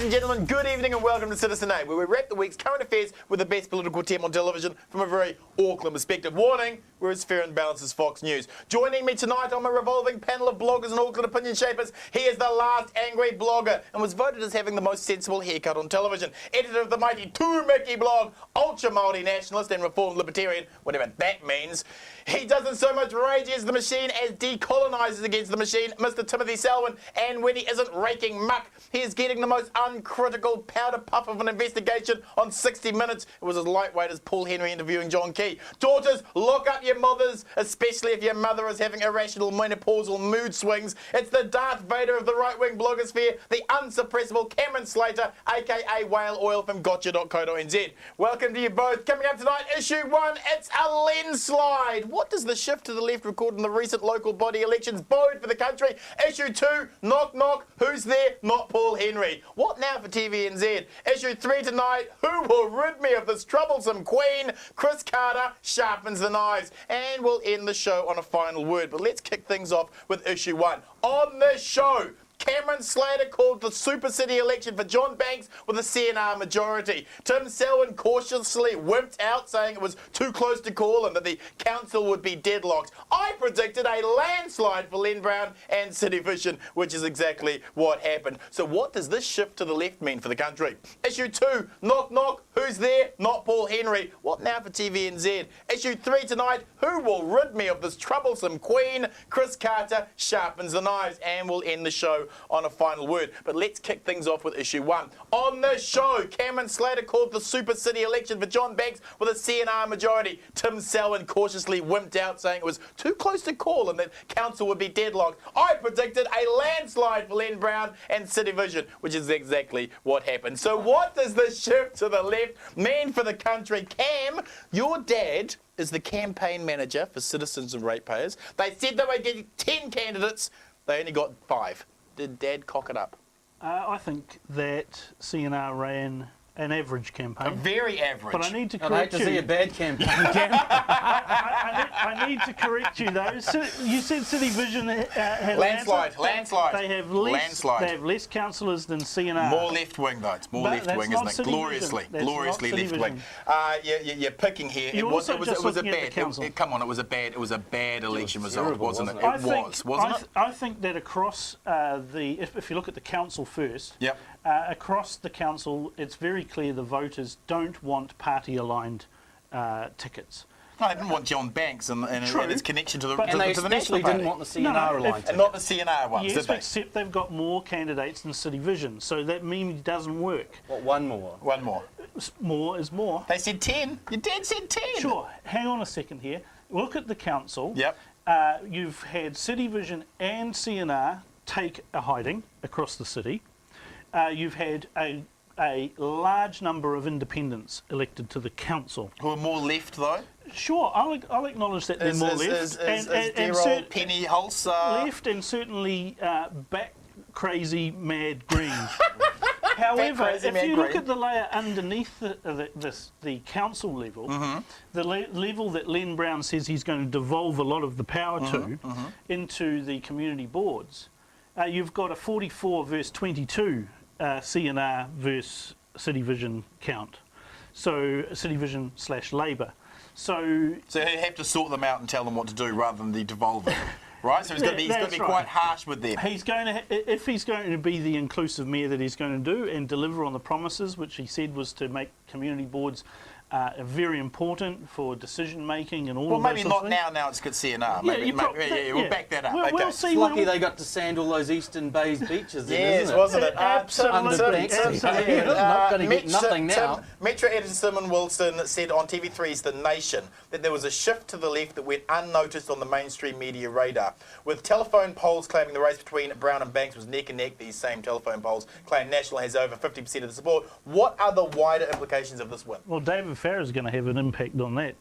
and gentlemen, good evening and welcome to Citizen A, where we wrap the week's current affairs with the best political team on television from a very Auckland perspective. Warning, we're as fair and balanced as Fox News. Joining me tonight on a revolving panel of bloggers and Auckland opinion shapers, he is the last angry blogger and was voted as having the most sensible haircut on television. Editor of the mighty Tū Miki blog, ultra multi-nationalist and reformed libertarian, whatever that means. He doesn't so much rage against the machine as decolonisers against the machine, Mr. Timothy Selwyn, and when he isn't raking muck, he is getting the most uncritical powder puff of an investigation on 60 Minutes. It was as lightweight as Paul Henry interviewing John Key. Daughters, look up your mothers, especially if your mother is having irrational menopausal mood swings. It's the Darth Vader of the right-wing blogosphere, the unsuppressible Cameron Slater, aka Whale Oil from gotcha.co.nz. Welcome to you both. Coming up tonight, issue 1, it's a landslide. What does the shift to the left record in the recent local body elections bode for the country? Issue 2, knock knock, who's there? Not Paul Henry. What now for TVNZ? Issue 3 tonight, who will rid me of this troublesome queen? Chris Carter sharpens the knives. And we'll end the show on a final word. But let's kick things off with issue 1. On this show, Cameron Slater called the Super City election for John Banks with a CNR majority. Tim Selwyn cautiously wimped out, saying it was too close to call and that the council would be deadlocked. I predicted a landslide for Len Brown and City Vision, which is exactly what happened. So what does this shift to the left mean for the country? Issue 2, knock knock, who's there? Not Paul Henry. What now for TVNZ? Issue 3 tonight, who will rid me of this troublesome queen? Chris Carter sharpens the knives, and we'll end the show on a final word. But let's kick things off with issue 1. On this show, Cameron Slater called the Super City election for John Banks with a CNR majority. Tim Selwyn cautiously wimped out, saying it was too close to call and that council would be deadlocked. I predicted a landslide for Len Brown and City Vision, which is exactly what happened. So what does this shift to the left mean for the country? Cam, your dad is the campaign manager for Citizens and Ratepayers. They said they would get 10 candidates. They only got 5. Did Dad cock it up? I think that CNR ran an average campaign. A very average. But I need to I'd hate correct to see you. a bad campaign. I need to correct you though. You said City Vision had landslide. They have less councillors than CNR. More left wing though. It's more left wing, isn't it? Gloriously left wing. You're picking here. It was a bad. Come on, it was a bad election result, wasn't it? Wasn't it? I think that across if you look at the council first. Yep. Across the council, it's very clear the voters don't want party-aligned tickets. No, they didn't want John Banks and its connection to the And they especially didn't want the CNR aligned. And not the CNR ones, yes, did they? Except they've got more candidates than City Vision, so that meme doesn't work. What, one more? One more. More is more. They said 10. Your dad said 10. Sure. Hang on a second here. Look at the council. Yep. You've had City Vision and CNR take a hiding across the city. You've had a large number of independents elected to the councel. Who are more left, though? Sure, I'll acknowledge that they're more left. And Penny Hulse left and certainly back crazy mad green. However, if you look at the layer underneath the council level, the level that Len Brown says he's going to devolve a lot of the power to into the community boards, you've got a 44 versus 22 CNR versus City Vision count. So City Vision / Labour. So you have to sort them out and tell them what to do rather than the devolving. Right, so he's going to be quite harsh with them. If he's going to be the inclusive mayor that he's going to do and deliver on the promises, which he said was to make community boards very important for decision making and all of those. Well, maybe not now. Now it's good CNR. We'll back that up. We'll see. It's lucky they got to sand all those Eastern Bay's beaches. Yes, isn't it? wasn't it? Absolutely. Not going to get nothing now. Metro editor Simon Wilson said on TV3's The Nation that there was a shift to the left that went unnoticed on the mainstream media radar, with telephone polls claiming the race between Brown and Banks was neck and neck. These same telephone polls claim National has over 50% of the support. What are the wider implications of this win? Well, David Farrell's going to have an impact on that.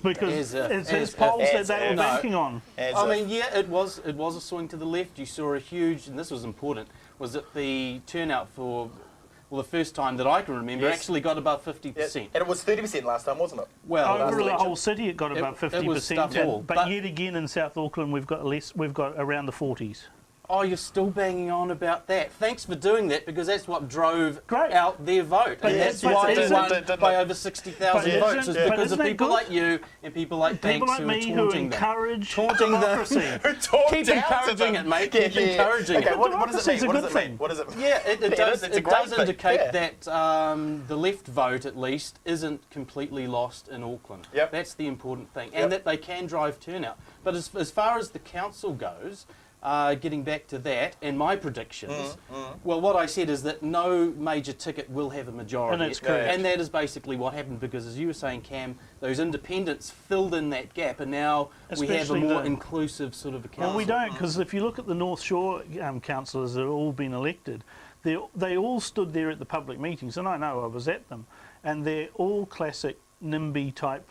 Because it's his polls that they were banking on. I mean, yeah, it was a swing to the left. You saw a huge, and this was important, was that the turnout for, well, the first time that I can remember, actually got above 50%. And it was 30% last time, wasn't it? Well, over the whole city, it got above 50%. It was stuff all. But yet again in South Auckland, we've got around the 40s. oh, you're still banging on about that. Thanks for doing that, because that's what drove out their vote. But And that's why they won by over 60,000 votes, is because of people like you and people like Banks who are taunting them. Taunting democracy. Keep encouraging it, mate. Keep encouraging it. Okay, what does it mean? What does it mean? What does it mean? Yeah, it does indicate Yeah. that the left vote, at least, isn't completely lost in Auckland. Yep. That's the important thing, and that they can drive turnout. But as far as the council goes, getting back to that and my predictions, well, what I said is that no major ticket will have a majority. And that's correct. And that is basically what happened, because, as you were saying, Cam, those independents filled in that gap, and now we have a more inclusive sort of a council. Well, we don't, because if you look at the North Shore councillors that have all been elected, they all stood there at the public meetings, and I know I was at them, and they're all classic NIMBY type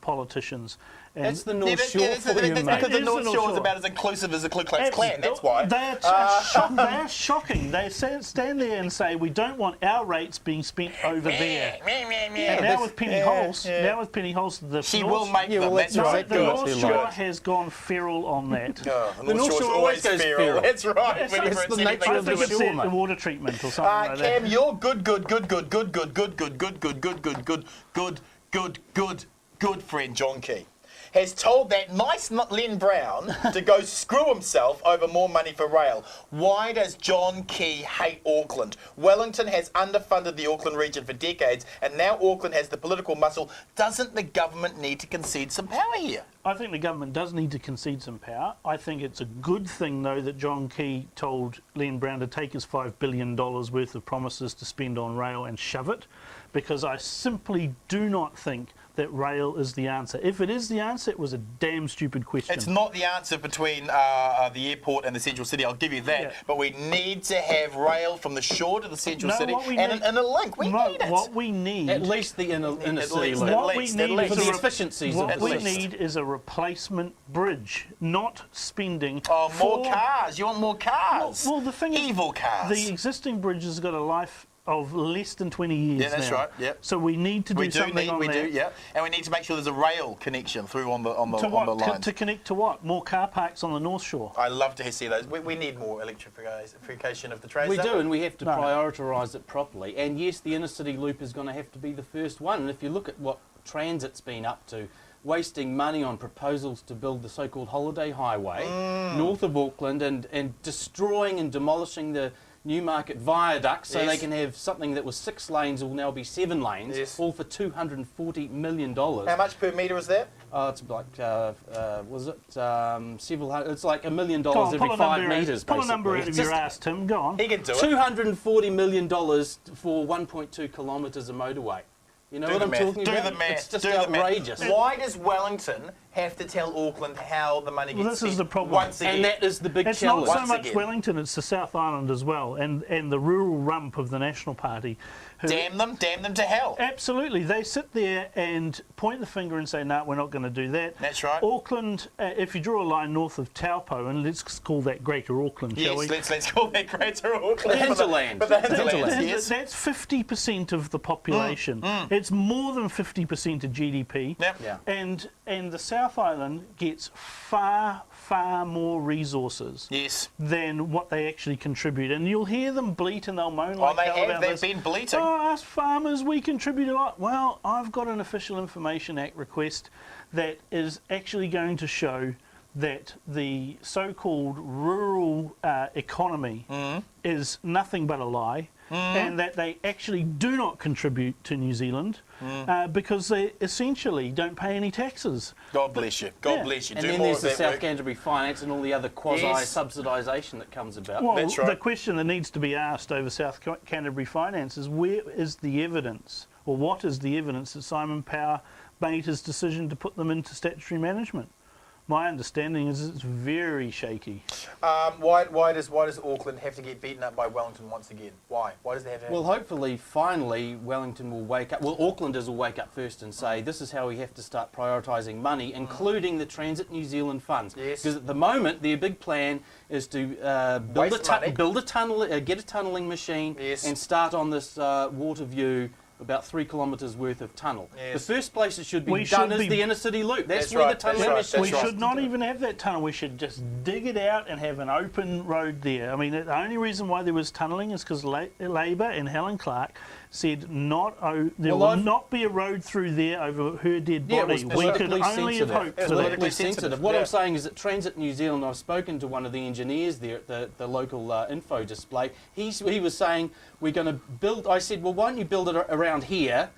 politicians. And that's the North Shore for you, mate. Because the North Shore is about as inclusive as the Ku Klux Klan, that's why. They are shocking. They stand there and say, we don't want our rates being spent over there. And now with Penny Holst, she will make them, that's right. The North Shore has gone feral on that. The North Shore always goes feral. That's right. It's the nature of the shore, mate. The water treatment or something like that. Cam, you're good friend John Key has told that nice Len Brown to go screw himself over more money for rail. Why does John Key hate Auckland? Wellington has underfunded the Auckland region for decades, and now Auckland has the political muscle. Doesn't the government need to concede some power here? I think the government does need to concede some power. I think it's a good thing, though, that John Key told Len Brown to take his $5 billion worth of promises to spend on rail and shove it, because I simply do not think that rail is the answer. If it is the answer, it was a damn stupid question. It's not the answer between the airport and the central city, I'll give you that, Yeah. but we need to have rail from the shore to the central city and a link. We need it. What we need... At least the inner city link. What we need for the efficiencies of What we need is a replacement bridge, not spending... Oh, more cars. You want more cars? Well, the thing is... Evil cars. The existing bridge has got a life of less than 20 years Yeah, that's now. right. Yeah. So we need to do something on that. We do, yeah. And we need to make sure there's a rail connection through on the line. To connect to what? More car parks on the North Shore. I love to see those. We need more electrification of the trains. We do, and we have to prioritise it properly. And yes, the inner city loop is going to have to be the first one. And if you look at what Transit's been up to, wasting money on proposals to build the so-called holiday highway north of Auckland, and destroying and demolishing the Newmarket Viaduct so they can have something that was 6 lanes will now be 7 lanes, all for $240 million. How much per metre is that? It's like, was it several hundred? It's like $1 million every 5 metres, Pull a number out of your ass, Tim. Go on. He can do it. $240 million for 1.2 kilometres of motorway. You know what I'm talking about? Do the math. It's just outrageous. Why does Wellington have to tell Auckland how the money gets spent? This is the problem. Once again. And that is the big It's challenge. not so much Wellington, it's the South Island as well, and the rural rump of the National Party. Damn them to hell. Absolutely. They sit there and point the finger and say, no, we're not going to do that. That's right. Auckland, if you draw a line north of Taupo, and let's call that Greater Auckland, shall we? Yes, let's call that Greater Auckland. The hinterland. But the hinterland, yes. That's 50% of the population. It's more than 50% of GDP. Yep. Yeah. And the South Island gets far, far more resources than what they actually contribute. And you'll hear them bleat and they'll moan like hell about this. They've been bleating. Oh, us farmers, we contribute a lot. Well, I've got an Official Information Act request that is actually going to show that the so-called rural economy is nothing but a lie, and that they actually do not contribute to New Zealand because they essentially don't pay any taxes. God bless you. God bless you. And do then more there's of the that South work. Canterbury Finance and all the other quasi-subsidisation that comes about. Well, That's right. the question that needs to be asked over South Canterbury Finance is where is the evidence, or what is the evidence that Simon Power made his decision to put them into statutory management? My understanding is it's very shaky. Why does Auckland have to get beaten up by Wellington once again? Why? Why does they have to? Well, hopefully, finally, Wellington will wake up. Well, Aucklanders will wake up first and say, this is how we have to start prioritising money, including the Transit New Zealand funds. Yes. Because at the moment, their big plan is to build a tunnel, get a tunnelling machine, and start on this Waterview about 3 kilometres worth of tunnel. Yes. The first place it should be We done should is be- the inner city loop. That's That's where right, the tunnel that's right, emissions. that's We right. should not even have that tunnel. We should just dig it out and have an open road there. I mean, the only reason why there was tunnelling is because Labour and Helen Clark said there will not be a road through there over her dead Yeah, it body. was We could politically only have sensitive. hoped It was for that. politically sensitive. What yeah. I'm saying is that Transit New Zealand, I've spoken to one of the engineers there at the local info display. He was saying, we're going to build, I said, well, why don't you build it around here,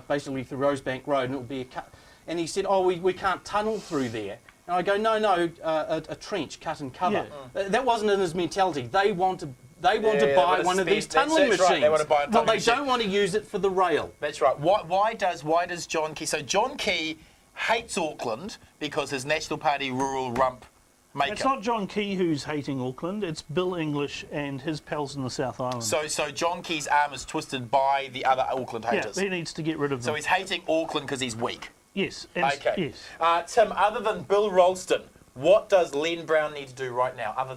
basically through Rosebank Road, and it'll be a cut. And he said, oh, we can't tunnel through there. And I go, no, a trench, cut and cover. Yeah. That wasn't in his mentality. They want to buy one of these that's tunnelling right, machines. they want to buy a but tunnelling they machine. don't want to use it for the rail. That's right. Why does John Key... So John Key hates Auckland because his National Party rural rump maker. It's not John Key who's hating Auckland, it's Bill English and his pals in the South Island. So John Key's arm is twisted by the other Auckland haters. Yeah, he needs to get rid of them. So he's hating Auckland because he's weak. Yes. Okay. Yes. Tim, other than Bill Ralston, what does Len Brown need to do right now, other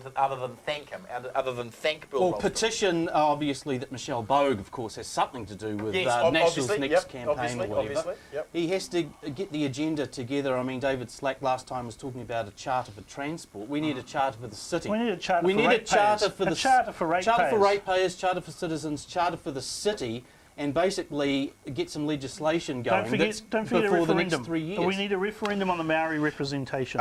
than thank him, other than thank Bill Well, Ralston? petition, obviously, that Michelle Bogue, of course, has something to do with Yes, National's obviously, next yep, campaign obviously, or whatever. obviously, yep. He has to get the agenda together. I mean, David Slack last time was talking about a charter for transport. We need a charter for the city. We need a charter We for need a ratepayers. charter for A the charter for ratepayers. charter for ratepayers, charter for citizens, charter for the city, and basically get some legislation going. Don't forget a before the referendum. next 3 years. We need a referendum on the Maori representation.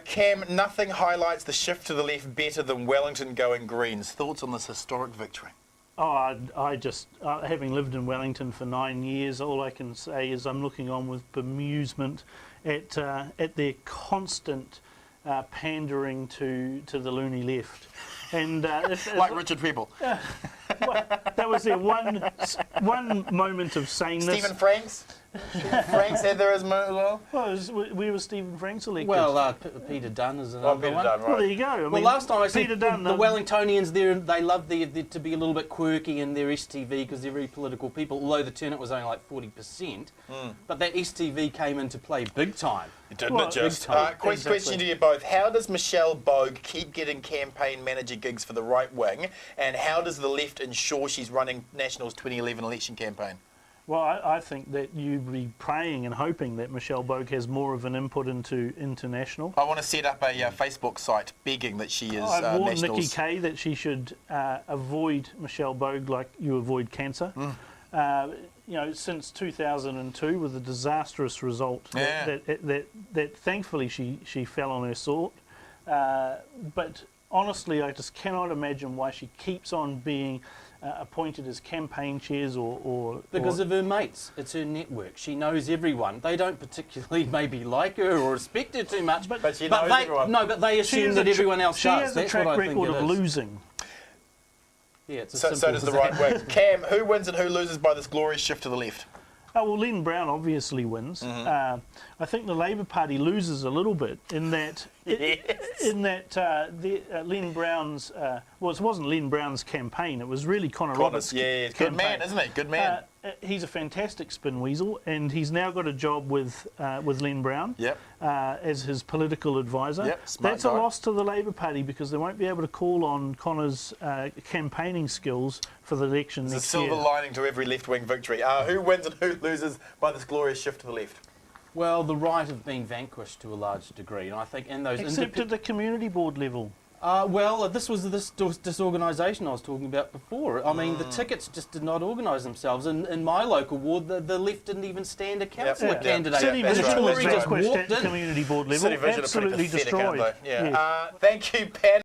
Cam, nothing highlights the shift to the left better than Wellington going Greens. Thoughts on this historic victory? Oh, I just, having lived in Wellington for 9 years, all I can say is I'm looking on with bemusement at their constant pandering to the loony left. And Like Richard Pebble. that was their one moment of saneness. Stephen Franks? Franks had there as well? Well, where was Stephen Franks elected? Well, Peter Dunn is another Peter one. Dunn, right. Well, there you go. I Well, mean, last time I said Peter Dunn, the Wellingtonians, they love to be a little bit quirky in their STV because they're very political people, although the turnout was only like 40%. But that STV came into play big time. It didn't Well, it just? big time. Question to you both. How does Michelle Bogue keep getting campaign manager gigs for the right wing? And how does the left ensure she's running National's 2011 election campaign? Well, I think that you'd be praying and hoping that Michelle Bogue has more of an input into National. I want to set up a Facebook site begging that she is I've warned Nikki National's... Kay that she should avoid Michelle Bogue like you avoid cancer. Since 2002, with a disastrous result that thankfully she fell on her sword. But honestly, I just cannot imagine why she keeps on being appointed as campaign chairs Because of her mates. It's her network. She knows everyone. They don't particularly maybe like her or respect her too much. But she knows everyone. No, but they assume that everyone else she does. has a That's track what I think record it of is. losing. Yeah, it's as So simple does as the that. right wing. Cam, who wins and who loses by this glorious shift to the left? Oh, well, Len Brown obviously wins. I think the Labour Party loses a little bit in that Len Brown's well, it wasn't Len Brown's campaign. It was really Connor Roberts' good campaign. man, isn't he? Good man. He's a fantastic spin weasel, and he's now got a job with Len Brown Yep. as his political advisor. Yep, smart That's guy. a loss to the Labour Party because they won't be able to call on Connor's campaigning skills for the election There's a next silver year. lining to every left-wing victory. Who wins and who loses by this glorious shift to the left? Well, the right have been vanquished to a large degree, and I think in those Except at the community board level. this was this disorganisation I was talking about before. I mean, the tickets just did not organise themselves. In my local ward, the left didn't even stand a councillor Yep. candidate. City that's Vision right, was that's right. vanquished Walked at in. community board level. City Vision are pretty Absolutely pathetic, destroyed. aren't they? Yeah. Yes. Thank you, Pan.